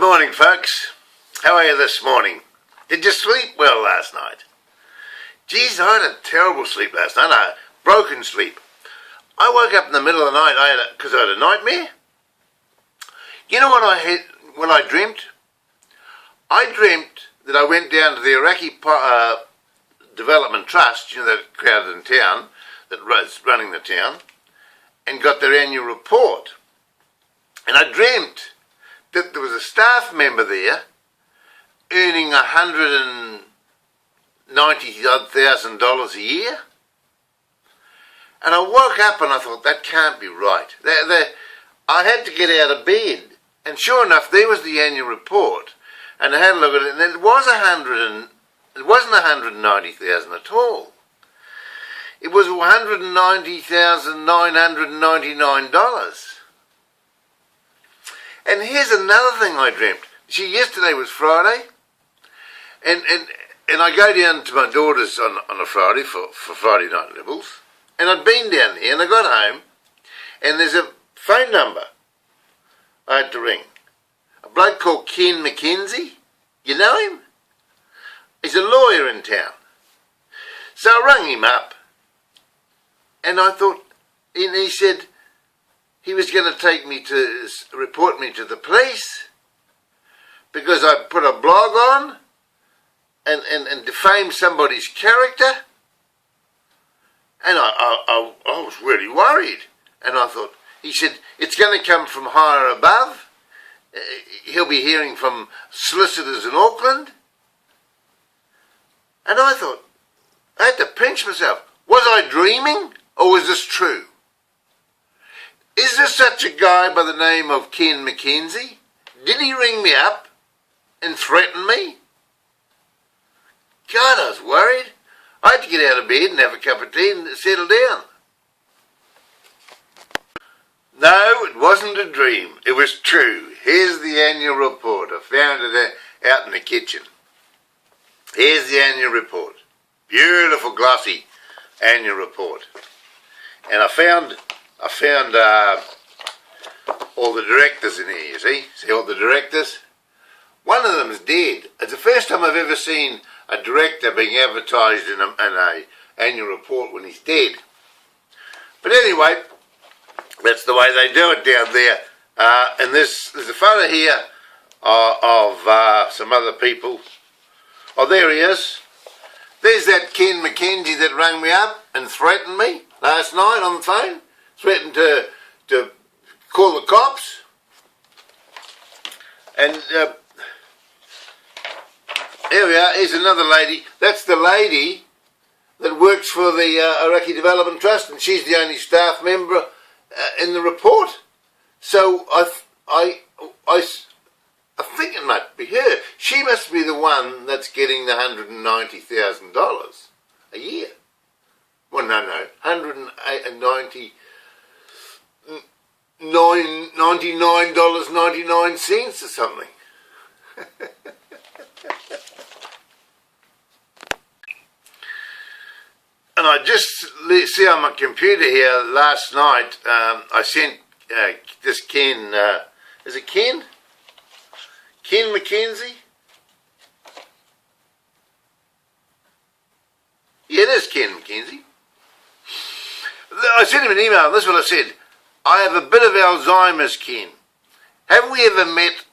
morning, folks. How are you this morning? Did you sleep well last night? Geez, I had a terrible sleep last night. A broken sleep. I woke up in the middle of the night because I had a nightmare. You know what I had when I dreamt? I dreamt that I went down to the Aoraki Development Trust, you know, that crowd in town that was running the town, and got their annual report. And I dreamt that there was a staff member there earning $190,000 a year. And I woke up and I thought, that can't be right. I had to get out of bed. And sure enough, there was the annual report. And I had a look at it, and it wasn't $190,000 at all. It was $190,999. And here's another thing I dreamt. See, yesterday was Friday, and I go down to my daughter's on a Friday for Friday night nibbles, and I'd been down there, and I got home, and there's a phone number I had to ring. A bloke called Ken McKenzie. You know him? He's a lawyer in town. So I rang him up, and I thought, and he said he was going to take me to report me to the police because I put a blog on and defamed somebody's character. And I was really worried. And I thought, he said, it's going to come from higher above. He'll be hearing from solicitors in Auckland. And I thought, I had to pinch myself. Was I dreaming or was this true? Is there such a guy by the name of Ken McKenzie? Did he ring me up and threaten me? God, I was worried. I had to get out of bed and have a cup of tea and settle down. No, it wasn't a dream. It was true. Here's the annual report. I found it out in the kitchen. Here's the annual report. Beautiful, glossy annual report. And I found all the directors in here, you see? See all the directors? One of them is dead. It's the first time I've ever seen a director being advertised in an annual report when he's dead. But anyway, that's the way they do it down there. And there's a photo here of some other people. Oh, there he is. There's that Ken McKenzie that rang me up and threatened me last night on the phone. Threatened to call the cops. And here we are. Here's another lady. That's the lady that works for the Aoraki Development Trust, and she's the only staff member in the report. So I think it might be her. She must be the one that's getting the $190,000 a year. Well, no, $99.99 or something. And I just see on my computer here last night, I sent this Ken, is it Ken? Ken McKenzie? Yeah, it is Ken McKenzie. I sent him an email, and this is what I said. I have a bit of Alzheimer's, Ken. Have we ever met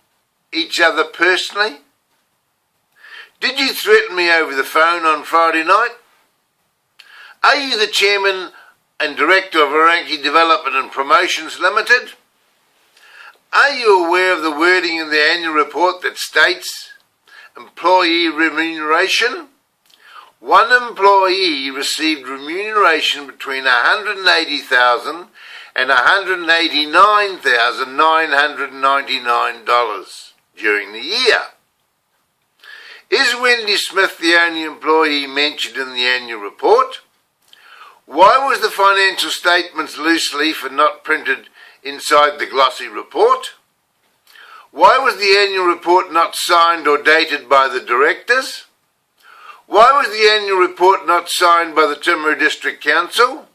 each other personally? Did you threaten me over the phone on Friday night? Are you the chairman and director of Aoraki Development and Promotions Limited? Are you aware of the wording in the annual report that states employee remuneration? One employee received remuneration between $180,000 and $189,999 during the year. Is Wendy Smith the only employee mentioned in the annual report? Why was the financial statements loose leaf and not printed inside the glossy report? Why was the annual report not signed or dated by the directors? Why was the annual report not signed by the Timaru District Council?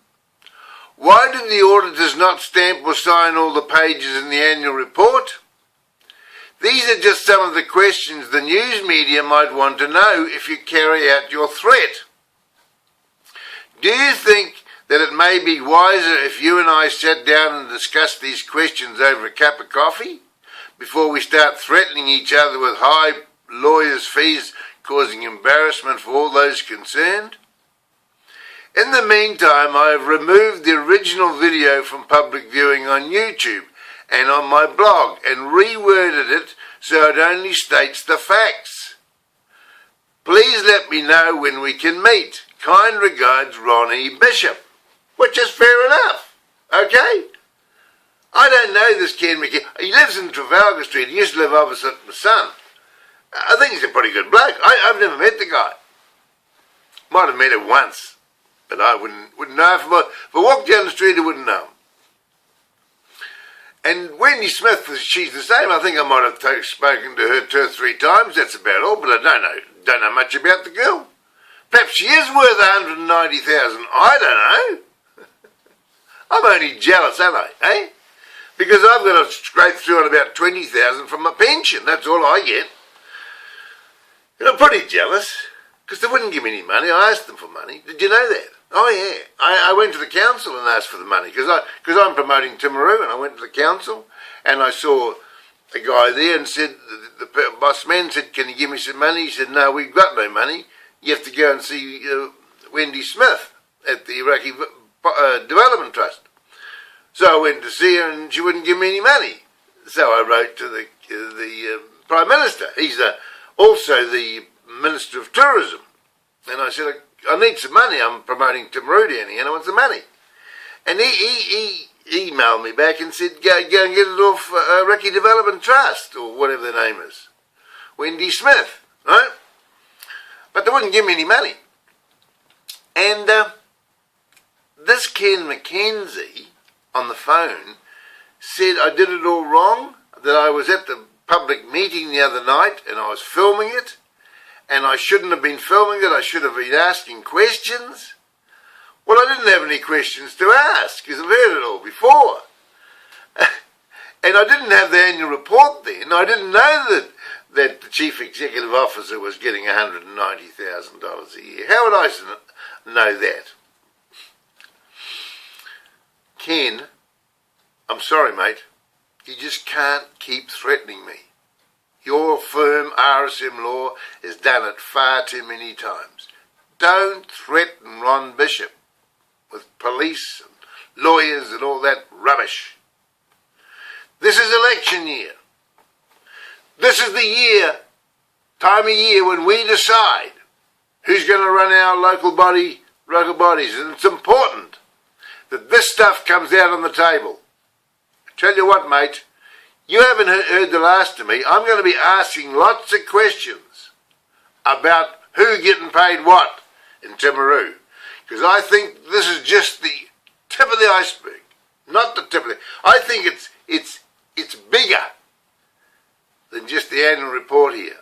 Why did the auditors not stamp or sign all the pages in the annual report? These are just some of the questions the news media might want to know if you carry out your threat. Do you think that it may be wiser if you and I sat down and discussed these questions over a cup of coffee before we start threatening each other with high lawyers' fees causing embarrassment for all those concerned? In the meantime, I have removed the original video from public viewing on YouTube and on my blog and reworded it so it only states the facts. Please let me know when we can meet. Kind regards, Ronnie Bishop. Which is fair enough, okay? I don't know this Ken McKenzie. He lives in Trafalgar Street. He used to live opposite my son. I think he's a pretty good bloke. I've never met the guy. Might have met him once, but I wouldn't know. If I walked down the street, I wouldn't know him. And Wendy Smith, she's the same. I think I might have spoken to her 2 or 3 times. That's about all, but I don't know much about the girl. Perhaps she is worth 190,000. I don't know. I'm only jealous, am I, eh? Because I've got to scrape through on about 20,000 from my pension. That's all I get. And I'm pretty jealous, because they wouldn't give me any money. I asked them for money. Did you know that? Oh, yeah. I went to the council and asked for the money, because I'm promoting Timaru, and I went to the council, and I saw a guy there and said, the boss man said, can you give me some money? He said, no, we've got no money. You have to go and see Wendy Smith at the Aoraki Development Trust. So I went to see her and she wouldn't give me any money. So I wrote to the Prime Minister. He's also the Minister of Tourism. And I said, I need some money. I'm promoting Timaru down here and I want some money. And he emailed me back and said, go and get it off Aoraki Development Trust, or whatever the name is. Wendy Smith, right? But they wouldn't give me any money. And this Ken McKenzie on the phone said I did it all wrong, that I was at the public meeting the other night and I was filming it, and I shouldn't have been filming it, I should have been asking questions. Well, I didn't have any questions to ask, because I've heard it all before. And I didn't have the annual report then. I didn't know that the Chief Executive Officer was getting $190,000 a year. How would I know that? Ken, I'm sorry, mate. You just can't keep threatening me. Your firm, RSM Law, has done it far too many times. Don't threaten Ron Bishop with police and lawyers and all that rubbish. This is election year. This is the time of year when we decide who's going to run our local bodies, and it's important that this stuff comes out on the table. I tell you what, mate, you haven't heard the last of me. I'm going to be asking lots of questions about who getting paid what in Timaru, because I think this is just the tip of the iceberg, not the tip of the. I think it's bigger than just the annual report here.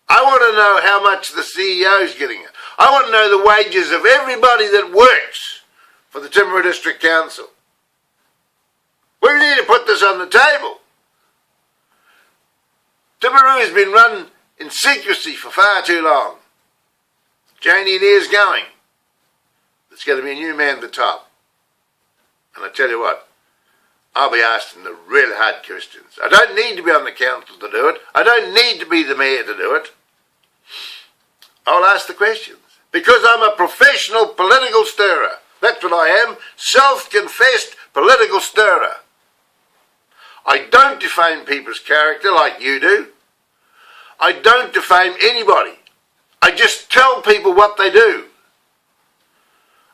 I want to know how much the CEO is getting. I want to know the wages of everybody that works for the Timaru District Council. We need to put this on the table. Timaru has been run in secrecy for far too long. Janie Near's going. There's going to be a new man at the top. And I tell you what, I'll be asking the real hard questions. I don't need to be on the council to do it. I don't need to be the mayor to do it. I'll ask the questions. Because I'm a professional political stirrer. That's what I am. Self-confessed political stirrer. I don't defame people's character like you do. I don't defame anybody. I just tell people what they do.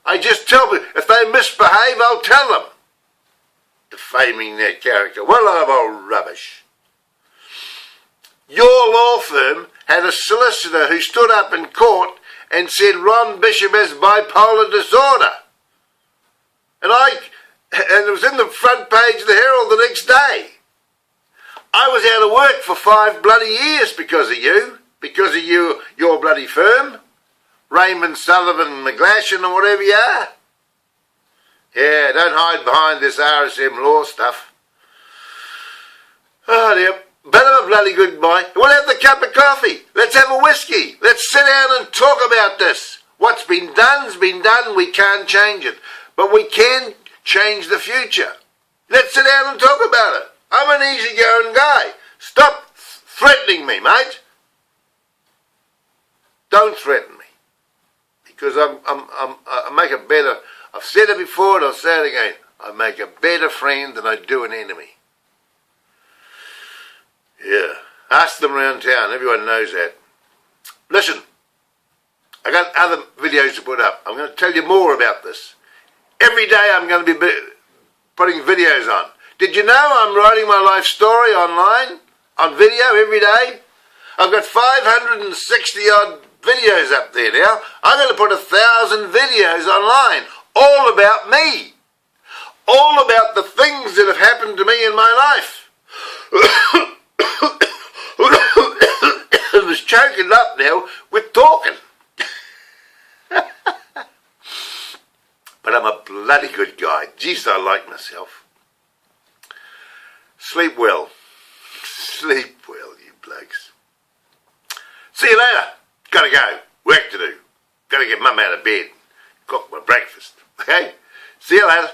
I just tell people, if they misbehave, I'll tell them. Defaming their character. What a lot of old rubbish. Your law firm had a solicitor who stood up in court and said Ron Bishop has bipolar disorder. And it was in the front page of the Herald the next day. I was out of work for 5 bloody years because of you. Because of your bloody firm. Raymond Sullivan McGlashan or whatever you are. Yeah, don't hide behind this RSM Law stuff. Oh dear. But I'm a bloody good boy. We'll have the cup of coffee. Let's have a whiskey. Let's sit down and talk about this. What's been done's been done. We can't change it. But we can change the future. Let's sit down and talk about it. I'm an easygoing guy. Stop threatening me, mate. Don't threaten me. Because I make a better, I've said it before and I'll say it again, I make a better friend than I do an enemy. Yeah, ask them around town, everyone knows that. Listen, I got other videos to put up. I'm going to tell you more about this. Every day I'm going to be putting videos on. Did you know I'm writing my life story online, on video every day? I've got 560 odd videos up there now. I'm going to put 1,000 videos online, all about me. All about the things that have happened to me in my life. I was choking up now with talking. But I'm a bloody good guy. Jeez, I like myself. Sleep well. Sleep well, you blokes. See you later. Gotta go. Work to do. Gotta get mum out of bed. Cook my breakfast. Okay? See you later.